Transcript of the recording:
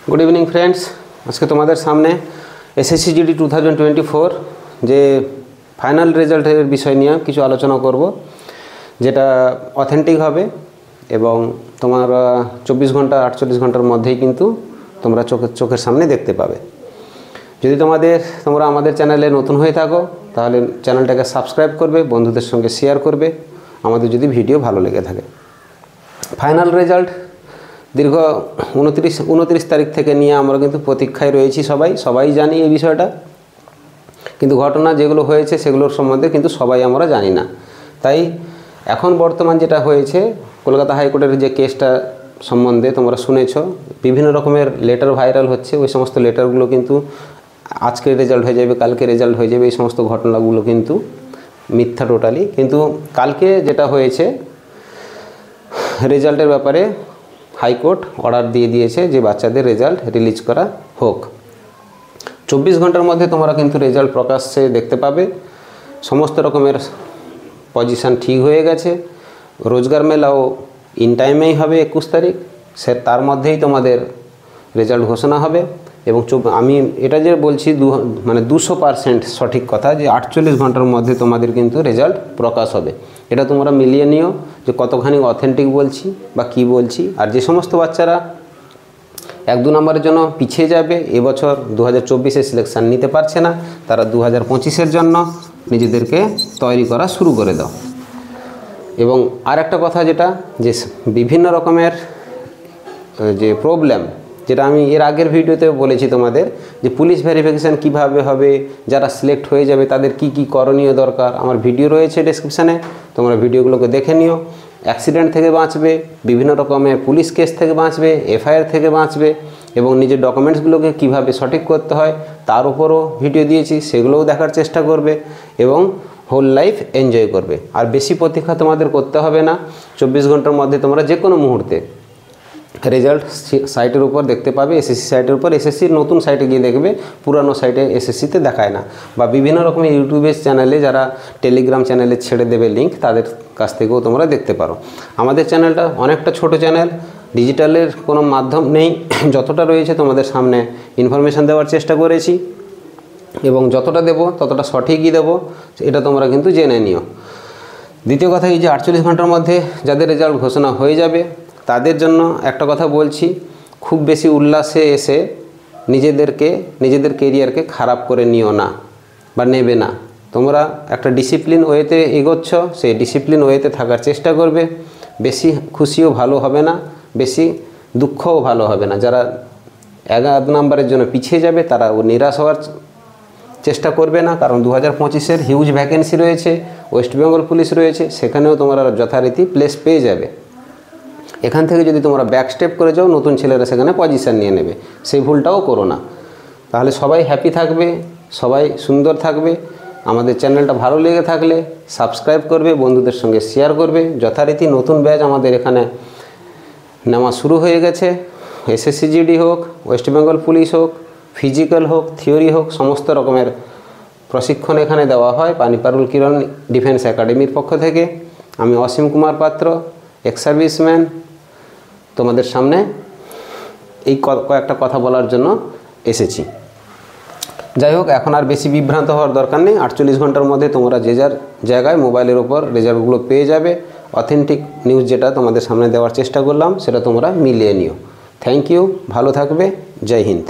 Good evening friends. आज के तुम्हारे सामने एसएससी जीडी 2024 जे फाइनल रेजल्टर विषय निये किछु आलोचना करब जेटा अथेंटिक हबे एवं तुम्हारा 24 घंटा 48 घंटार मध्येई किन्तु तोमरा चोखेर सामने देखते पाबे। यदि तोमरा आमादेर चैनेले नतून हये थाको ताहले चैनलटाके साबस्क्राइब करबे, बंधुदेर संगे शेयर करबे आमादेर यदि भिडियो भालो लेगे थाके। फाइनल रेजल्ट दीर्घ 29 तारीख থেকে নিয়ে আমরা কিন্তু প্রতীক্ষায় রয়েছি সবাই জানি এই বিষয়টা, কিন্তু ঘটনা যেগুলো হয়েছে সেগুলোর সম্বন্ধে কিন্তু সবাই আমরা জানি না। তাই এখন বর্তমান যেটা হয়েছে কলকাতা হাইকোর্টের যে কেসটা সম্বন্ধে তোমরা শুনেছো, বিভিন্ন রকমের লেটার ভাইরাল হচ্ছে, ওই সমস্ত লেটারগুলো কিন্তু আজকে রেজাল্ট হয়ে যাবে, কালকে রেজাল্ট হয়ে যাবে, এই সমস্ত ঘটনাগুলো কিন্তু মিথ্যা টোটালি। কিন্তু কালকে যেটা হয়েছে রেজাল্টের ব্যাপারে हाईकोर्ट अर्डर दिए दिए जे बाच्चादेर रेजल्ट रिलीज करा होक। 24 घंटार मध्य तुम्हारा किन्तु रेजल्ट प्रकाश से देखते पाबे। समस्त रकमेर पजिशन ठीक हो गेछे। रोजगार मेलाओ इन टाइमेई हबे 21 तारीख, से तार मध्येई तोमादेर रेजल्ट घोषणा हबे। एवं आमी एटा जे बोलछि माने 200% सठिक कथा जे 48 घंटार मध्य तोमादेर किन्तु रेजल्ट प्रकाश हबे। এটা তোমরা মিলিয়ে নিও যে কতখানি অথেন্টিক বলছি বা কি বলছি। আর যে সমস্ত বাচ্চারা 1-2 নম্বরের জন্য পিছিয়ে যাবে, এবছর 2024 সিলেকশন নিতে পারছে না, তারা 2025 জন্য নিজেদেরকে তৈরি করা শুরু করে দাও। এবং আরেকটা কথা যেটা যে বিভিন্ন রকমের যে প্রবলেম, যেটা আমি এর আগের ভিডিওতে বলেছি তোমাদের, যে পুলিশ ভেরিফিকেশন কিভাবে হবে, যারা সিলেক্ট হয়ে যাবে তাদের কি কি করণীয় দরকার, আমার ভিডিও রয়েছে ডেসক্রিপশনে, তোমরা ভিডিওগুলোকে দেখে নিও। অ্যাক্সিডেন্ট থেকে বাঁচবে, বিভিন্ন রকমের পুলিশ কেস থেকে বাঁচবে, এফআইআর থেকে বাঁচবে, এবং নিজের ডকুমেন্টসগুলোকে কিভাবে সঠিক করতে হয় তার উপরও ভিডিও দিয়েছি, সেগুলোও দেখার চেষ্টা করবে এবং হোল লাইফ এনজয় করবে। আর বেশি প্রতীক্ষা তোমাদের করতে হবে না। 24 ঘন্টার মধ্যে তোমরা যে কোনো মুহূর্তে रेजल्ट साइटर ऊपर देखते पाबे। एसएससी साइटर ऊपर, एसएससी नतून साइटे गিয়ে देखबे, पुरानो साइटे एसएससी ते देखाय ना, बा विभिन्न रकम यूट्यूब चैनेले যারা टेलिग्राम चैनेले छेड़े देবে लिंक, ताদের কাছ থেকেও তোমরা দেখতে পারো। আমাদের চ্যানেলটা অনেকটা ছোট চ্যানেল, ডিজিটালের কোনো মাধ্যম নেই, যতটা রয়েছে তোমাদের সামনে ইনফরমেশন দেওয়ার চেষ্টা করেছি এবং যতটা দেব ততটা সঠিকই দেব, এটা তোমরা কিন্তু জেনে নিও। দ্বিতীয় কথা এই যে 48 ঘন্টার মধ্যে যাদের রেজাল্ট ঘোষণা হয়ে যাবে তাদের জন্য একটা কথা বলছি, খুব বেশি উল্লাসে এসে নিজেদের কেরিয়ারকে খারাপ করে নিও না বা নেবে না। তোমরা একটা ডিসিপ্লিন ওয়েতে এগোচ্ছ, সেই ডিসিপ্লিন ওয়েতে থাকার চেষ্টা করবে। বেশি খুশিও ভালো হবে না, বেশি দুঃখও ভালো হবে না। যারা 1 নম্বরের জন্য পিছিয়ে যাবে তারা নিরাশ হওয়ার চেষ্টা করবে না, কারণ 2025 হিউজ ভ্যাকেন্সি রয়েছে, ওয়েস্ট বেঙ্গল পুলিশ রয়েছে, সেখানেও তোমরা যথারীতি প্লেস পেয়ে যাবে। এখান থেকে যদি তোমরা ব্যাক স্টেপ করে যাও, নতুন ছেলেরা সেখানে পজিশন নিয়ে নেবে, সেই ভুলটাও করো না। তাহলে সবাই হ্যাপি থাকবে, সবাই সুন্দর থাকবে। আমাদের চ্যানেলটা ভালো লেগে থাকলে সাবস্ক্রাইব করবে, বন্ধুদের সঙ্গে শেয়ার করবে। যথারীতি নতুন ব্যাচ আমাদের এখানে নেওয়া শুরু হয়ে গেছে। এসএসসি জিডি হোক, ওয়েস্ট বেঙ্গল পুলিশ হোক, ফিজিক্যাল হোক, থিওরি হোক, সমস্ত রকমের প্রশিক্ষণ এখানে দেওয়া হয় পানিপারুল কিরণ ডিফেন্স একাডেমির পক্ষ থেকে। আমি অসীম কুমার পাত্র, এক্স সার্ভিসম্যান, তোমাদের সামনে এই কয়েকটা কথা বলার জন্য এসেছি। যাই হোক, এখন আর বেশি বিভ্রান্ত হওয়ার দরকার নেই। 48 ঘন্টার মধ্যে তোমরা যে যার জায়গায় মোবাইলের ওপর রেজাল্টগুলো পেয়ে যাবে। অথেন্টিক নিউজ যেটা তোমাদের সামনে দেওয়ার চেষ্টা করলাম সেটা তোমরা মিলিয়ে নিও। থ্যাংক ইউ, ভালো থাকবে, জয় হিন্দ।